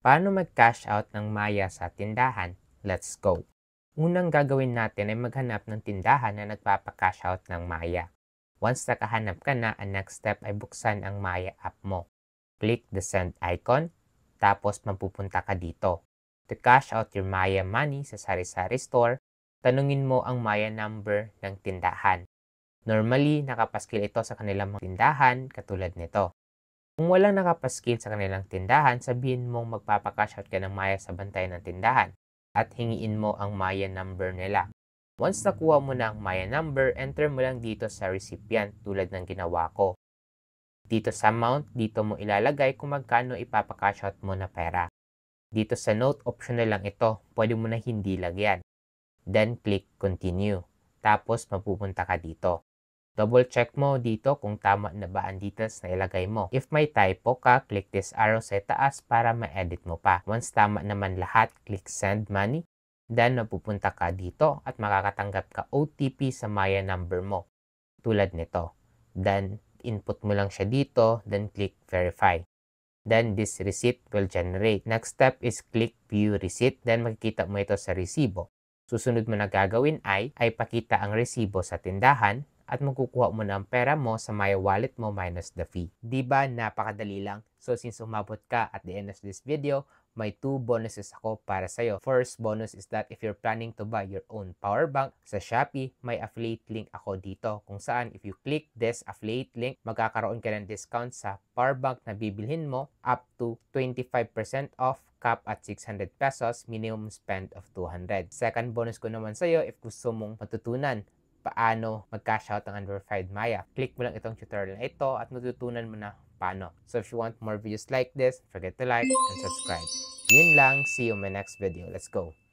Paano mag-cash out ng Maya sa tindahan? Let's go! Unang gagawin natin ay maghanap ng tindahan na nagpapa-cash out ng Maya. Once nakahanap ka na, ang next step ay buksan ang Maya app mo. Click the send icon, tapos mapupunta ka dito. To cash out your Maya money sa sari-sari store, tanungin mo ang Maya number ng tindahan. Normally, nakapaskil ito sa kanilang mga tindahan katulad nito. Kung walang nakapaskil sa kanilang tindahan, sabihin mong magpapa-cash out ka ng Maya sa bantay ng tindahan at hingiin mo ang Maya number nila. Once nakuha mo na ang Maya number, enter mo lang dito sa recipient tulad ng ginawa ko. Dito sa amount, dito mo ilalagay kung magkano ipapa-cash out mo na pera. Dito sa note, optional lang ito. Pwede mo na hindi lagyan. Then, click continue. Tapos, mapupunta ka dito. Double check mo dito kung tama na ba ang details na ilagay mo. If may typo ka, click this arrow sa taas para ma-edit mo pa. Once tama naman lahat, click send money. Then, mapupunta ka dito at makakatanggap ka OTP sa Maya number mo. Tulad nito. Then, input mo lang siya dito, then click verify. Then, this receipt will generate. Next step is click view receipt. Then, makikita mo ito sa resibo. Susunod mo na gagawin ay pakita ang resibo sa tindahan at makukuha mo na ang pera mo sa Maya wallet mo minus the fee. Diba napakadali lang? So since umabot ka at the end of this video, may 2 bonuses ako para sa'yo. First bonus is that if you're planning to buy your own power bank sa Shopee, may affiliate link ako dito kung saan if you click this affiliate link, magkakaroon ka ng discount sa power bank na bibilhin mo up to 25% off, cap at 600 pesos, minimum spend of 200. Second bonus ko naman sa'yo, if gusto mong matutunan paano mag-cash out ng unverified Maya, click mo lang itong tutorial na ito at matutunan mo na paano. So if you want more videos like this, forget to like and subscribe. Yun lang. See you in my next video. Let's go!